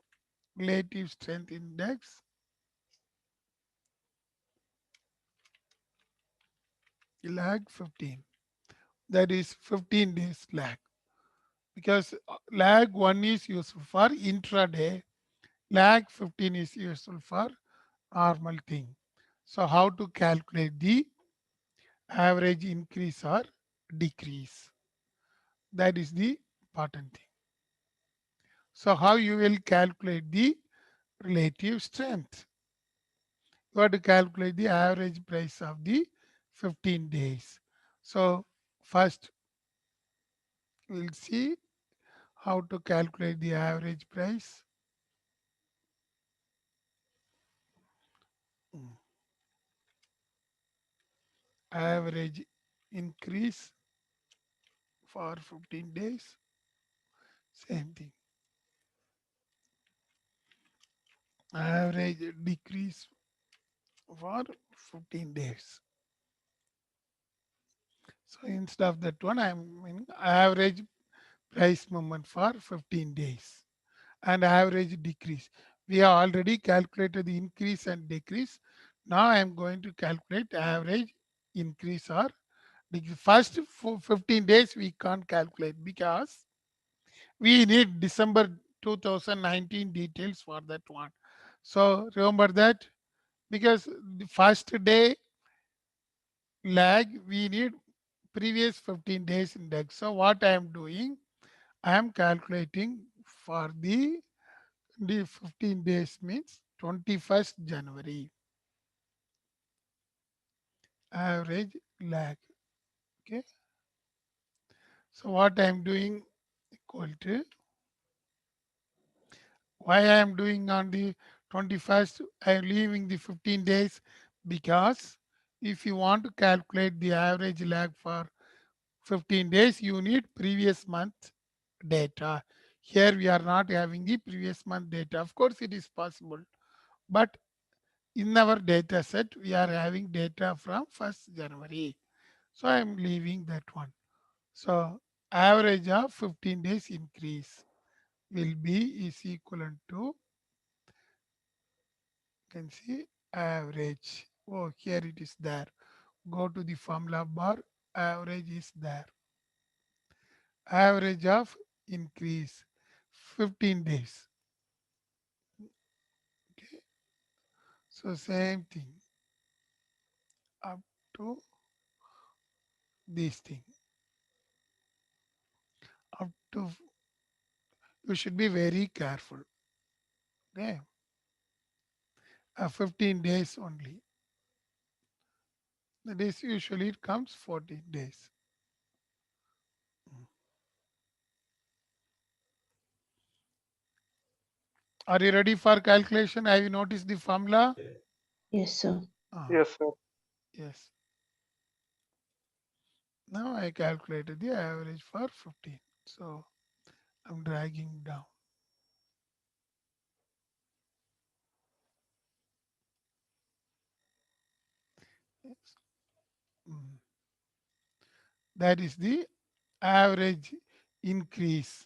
relative strength index, lag 15. That is 15 days lag. Because lag 1 is useful for intraday, lag 15 is useful for normal thing. So how to calculate the average increase or decrease? That is the important thing. So how you will calculate the relative strength? You have to calculate the average price of the 15 days. So first we'll see how to calculate the average price. Average increase for 15 days. Same thing. Average decrease for 15 days. So instead of that one, I'm in average price movement for 15 days and average decrease. We have already calculated the increase and decrease. Now I am going to calculate average increase or decrease. First for 15 days we can't calculate because we need December 2019 details for that one. So remember that because the first day lag we need previous 15 days index. So what I am doing, I am calculating for the 15 days means 21st January average lag. Okay. So what I am doing equal to why I am doing on the 21st, I am leaving the 15 days because if you want to calculate the average lag for 15 days, you need previous month data. Here we are not having the previous month data. Of course, it is possible, but in our data set, we are having data from 1st January. So I am leaving that one. So average of 15 days increase will be is equivalent to, you can see average. Oh, here it is there. Go to the formula bar, average is there. Average of increase 15 days. Okay. So same thing up to this thing. Up to, you should be very careful. Okay. 15 days only. That is usually it comes 14 days. Are you ready for calculation? Have you noticed the formula? Yes, sir. Yes, sir. Yes. Now I calculated the average for 15. So I'm dragging down. Yes. Mm. That is the average increase.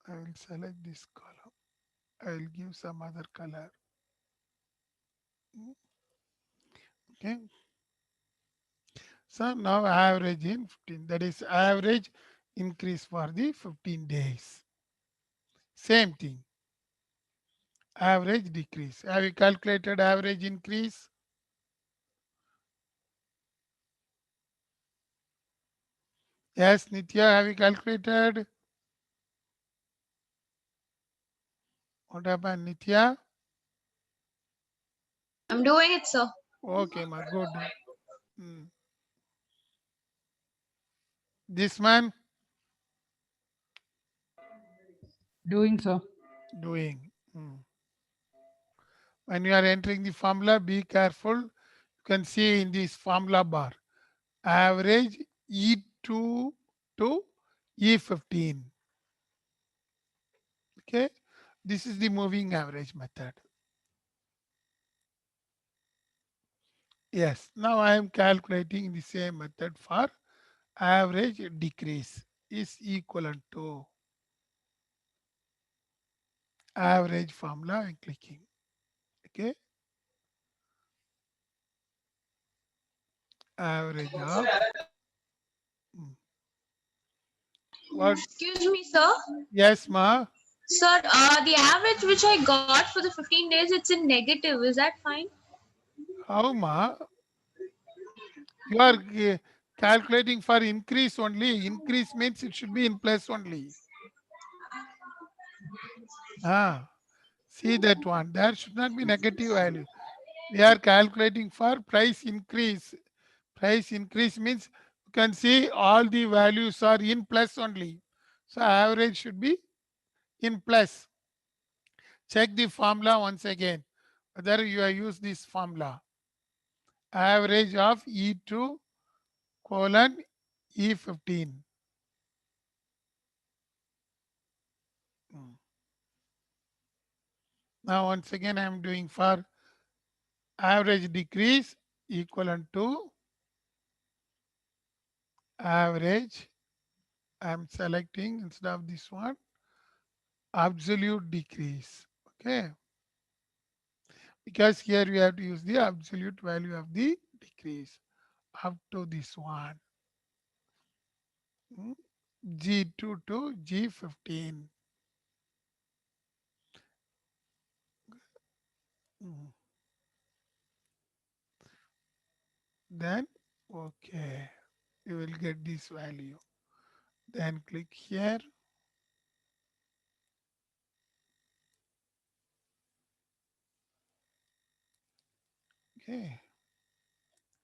I will select this column. I will give some other color. Okay. So now average in 15. That is average increase for the 15 days. Same thing. Average decrease. Have you calculated average increase? Yes, Nitya, have you calculated? What happened, Nitya? I'm doing it, sir. Okay, ma, good. Hmm. This man Doing, sir. doing. When you are entering the formula, be careful. You can see in this formula bar, average E2 to E15. Okay, this is the moving average method. Yes, now I am calculating the same method for average decrease is equivalent to average formula and clicking. Okay, average of what? Excuse me, sir. Yes, ma. Sir, the average which I got for the 15 days, it's in negative. Is that fine? How, ma? You are calculating for increase only. Increase means it should be in plus only. See that one. There should not be negative value. We are calculating for price increase. Price increase means you can see all the values are in plus only. So average should be in plus. Check the formula once again. Whether you have used this formula. Average of E2 colon E15. Now once again I am doing for average decrease equivalent to average. I am selecting instead of this one absolute decrease. Okay, because here we have to use the absolute value of the decrease up to this one. G2 to G15. Then okay, you will get this value. Then click here. Okay,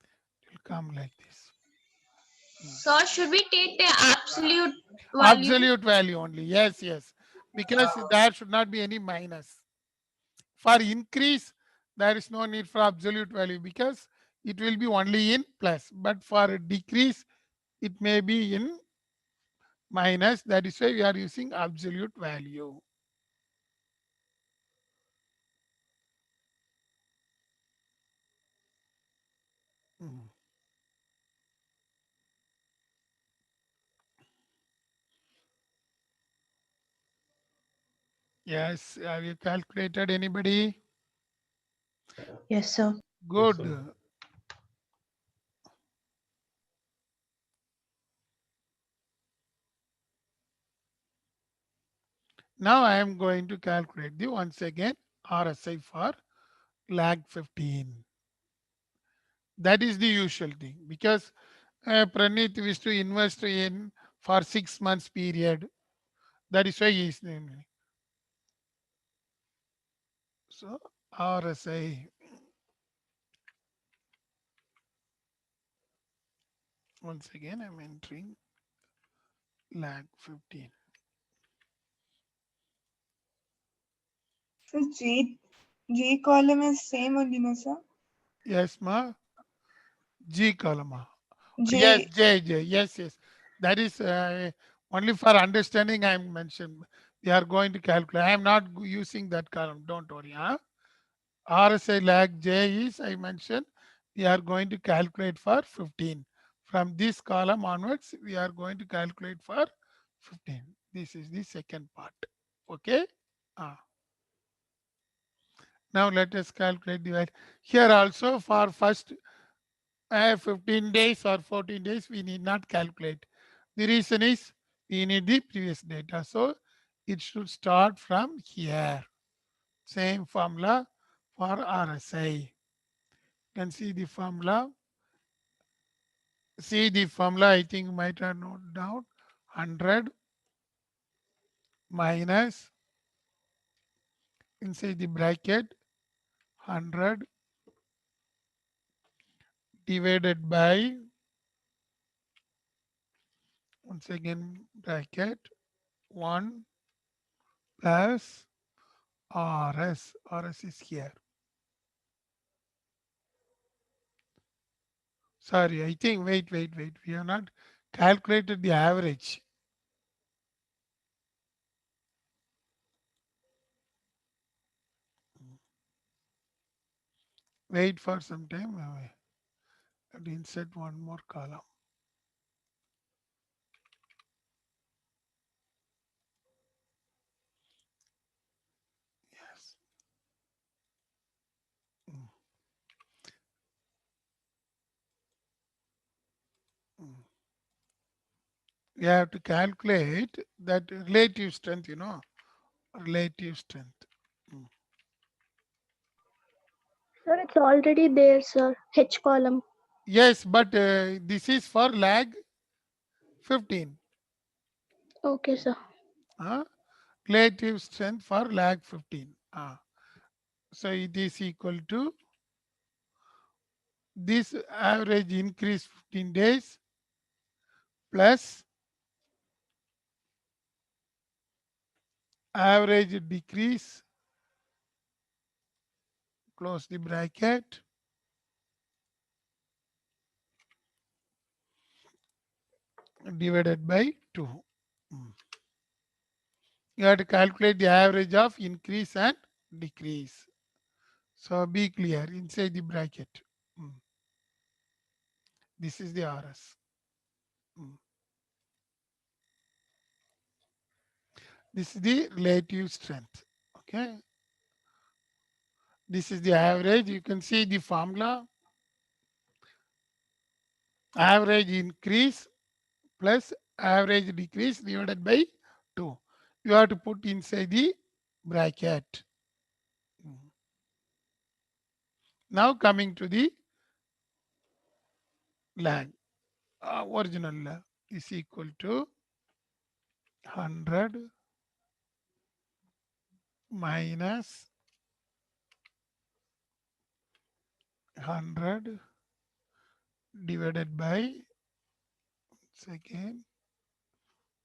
it will come like this. Sir, should we take the absolute value? Absolute value only. Yes, yes. Because there should not be any minus. For increase, there is no need for absolute value because it will be only in plus. But for decrease, it may be in minus. That is why we are using absolute value. Yes, have you calculated anybody? Yes, sir. Good. Now I am going to calculate the once again RSI for lag 15. That is the usual thing because Pranit wished to invest in for 6 months period. That is why he is naming. So RSI. Once again, I'm entering lag 15. So G column is same only, no, sir? Yes, ma. G column. J. Yes, J. Yes, yes. That is only for understanding I mentioned. We are going to calculate. I am not using that column. Don't worry. RSI lag J is, I mentioned, we are going to calculate for 15. From this column onwards, we are going to calculate for 15. This is the second part. Okay. Now let us calculate the value. Here also for first 15 days or 14 days, we need not calculate. The reason is we need the previous data. So it should start from here. Same formula for RSI. You can see the formula. See the formula, I think you might have noted down. 100 minus inside the bracket 100 divided by, once again bracket 1 plus RS. RS is here. Sorry, I think, wait. We have not calculated the average. Wait for some time. And insert one more column. Yes. We have to calculate that relative strength, relative strength. Sir, it's already there, sir. H column. Yes, but this is for lag 15. Okay, sir. Relative strength for lag 15. So it is equal to this average increase 15 days plus average decrease, close the bracket, divided by 2. You have to calculate the average of increase and decrease. So be clear inside the bracket. This is the RS. This is the relative strength. Okay. This is the average. You can see the formula. Average increase plus average decrease divided by 2. You have to put inside the bracket. Now coming to the lag. Original lag is equal to 100 minus 100 divided by, again,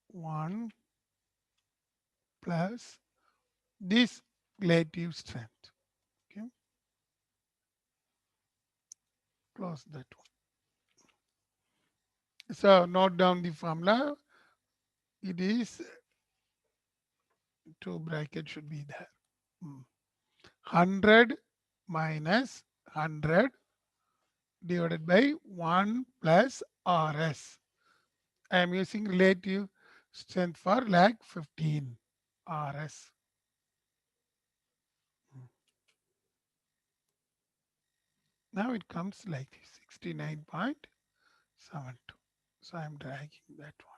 1 plus this relative strength. Okay. Close that one. So note down the formula. It is 2 bracket should be there. 100 minus 100 divided by 1 plus RS. I am using relative strength for lag 15 RS. Now it comes like this, 69.72. So I am dragging that one.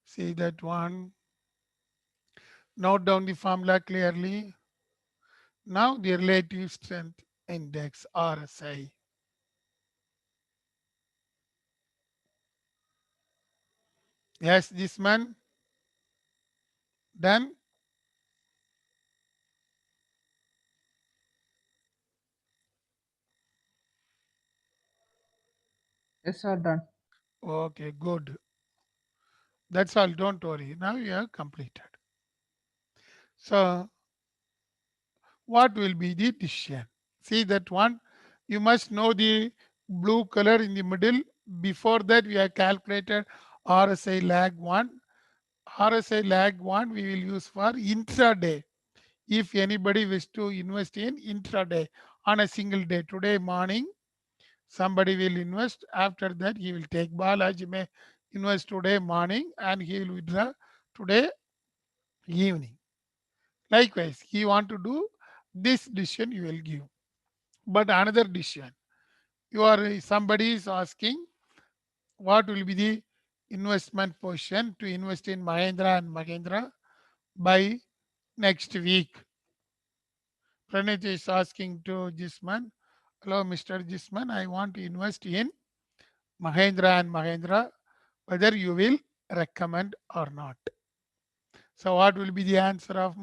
See that one. Note down the formula clearly. Now the relative strength index RSI. Yes, this man. Done. Yes, sir, done. Okay, good. That's all. Don't worry. Now you have completed. So what will be the decision? See that one. You must know the blue color in the middle. Before that, we have calculated RSI lag 1. RSI lag 1 we will use for intraday. If anybody wish to invest in intraday on a single day, today morning, somebody will invest. After that, he will take Balaji may invest today morning and he will withdraw today evening. Likewise, he want to do this decision you will give. But another decision, somebody is asking what will be the investment position to invest in Mahindra and Mahindra by next week. Pranit is asking to Jisman, hello Mr. Jisman, I want to invest in Mahindra and Mahindra, whether you will recommend or not. So what will be the answer of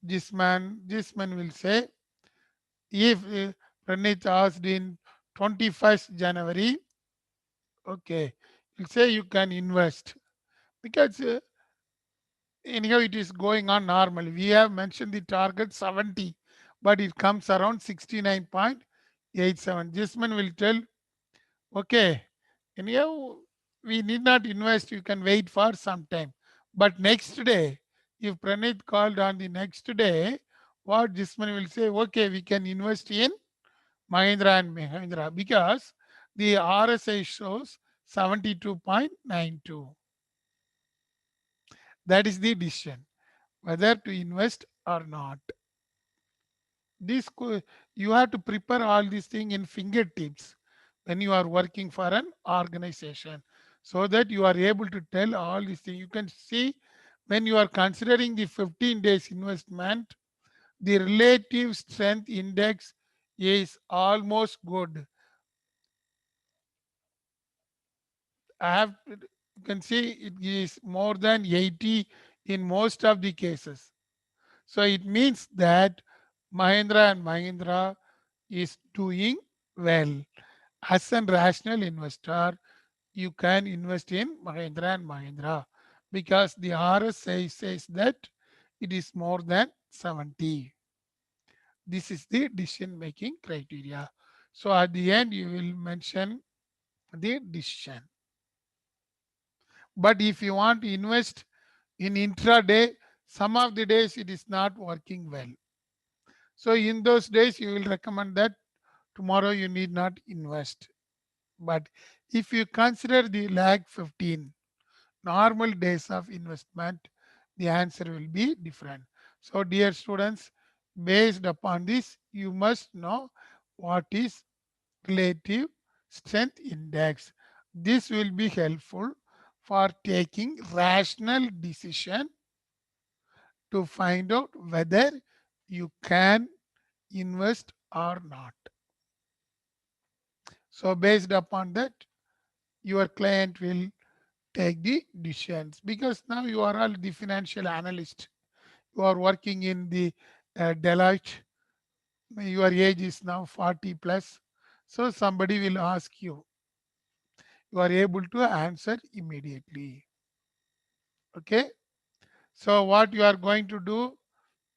Jisman? Jisman will say, if Pranit asked in 21st January, okay, he'll say you can invest because anyhow it is going on normal. We have mentioned the target 70, but it comes around 69.87. Jisman will tell, okay, anyhow we need not invest, you can wait for some time. But next day, if Pranit called on the next day, what Jisman will say, okay, we can invest in Mahindra and Mahindra because the RSI shows 72.92. That is the decision, whether to invest or not. This you have to prepare all these things in fingertips when you are working for an organization, so that you are able to tell all these things. You can see when you are considering the 15 days investment, the relative strength index is almost good. You can see it is more than 80 in most of the cases. So it means that Mahindra and Mahindra is doing well. As a rational investor, you can invest in Mahindra and Mahindra because the RSI says that it is more than 70. This is the decision making criteria. So at the end, you will mention the decision. But if you want to invest in intraday, some of the days it is not working well. So in those days, you will recommend that tomorrow you need not invest. But if you consider the lag 15 normal days of investment, the answer will be different. So dear students, based upon this, you must know what is relative strength index. This will be helpful for taking rational decision to find out whether you can invest or not. So based upon that, your client will take the decisions, because now you are all the financial analyst. You are working in the Deloitte. Your age is now 40 plus. So somebody will ask you. You are able to answer immediately. Okay. So what you are going to do,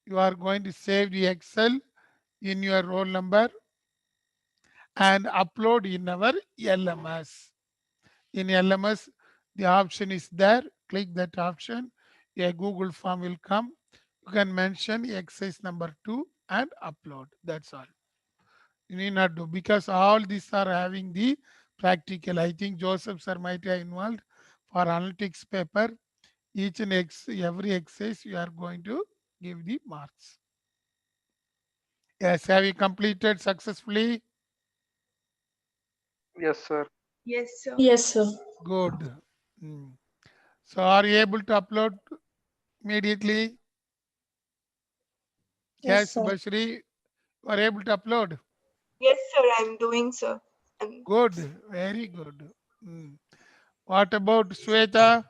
you are going to save the Excel in your roll number and upload in our LMS. In LMS, the option is there. Click that option. A Google form will come. You can mention exercise number 2 and upload. That's all. You need not do, because all these are having the practical. I think Joseph sir might have involved for analytics paper. Each and every exercise you are going to give the marks. Yes, have you completed successfully? Yes, sir. Yes, sir. Yes, sir. Good. Hmm. So are you able to upload immediately? Yes, Yes, sir. Bashri, you are able to upload. Yes, sir. I'm doing, sir. Good, very good. Hmm. What about Sweta?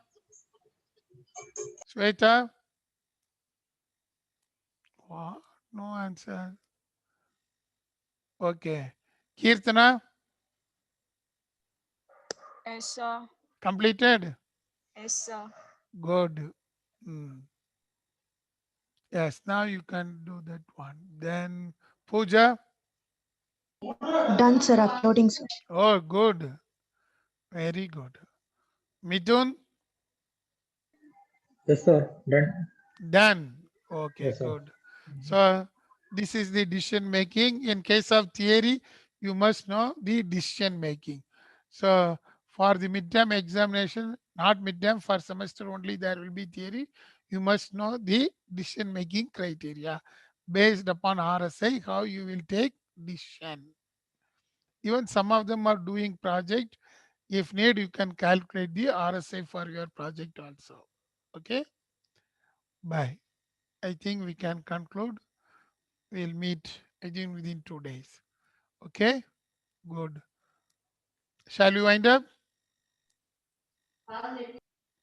Sweta? What? No answer. Okay. Kirtana, Yes, sir. completed? Yes, sir. Good. Hmm. Yes, now you can do that one. Then Pooja? Done, sir. Uploading, sir. Oh, good. Very good. Mithun? Yes, sir. Done. Done. Okay, Yes, sir. good. So this is the decision making. In case of theory, you must know the decision making. So for the midterm examination, not midterm, for semester only, there will be theory. You must know the decision making criteria based upon RSI, how you will take decision. Even some of them are doing project. If need, you can calculate the RSI for your project also. Okay. Bye. I think we can conclude. We'll meet again within 2 days. Okay. Good. Shall we wind up?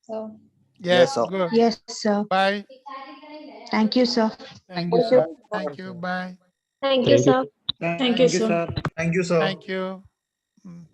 So, Yes. sir. Good. Yes, sir. Bye. Thank you, sir. Thank Thank you, you. sir. Thank you. Bye. thank you, sir. Thank you, sir. Thank you. Mm.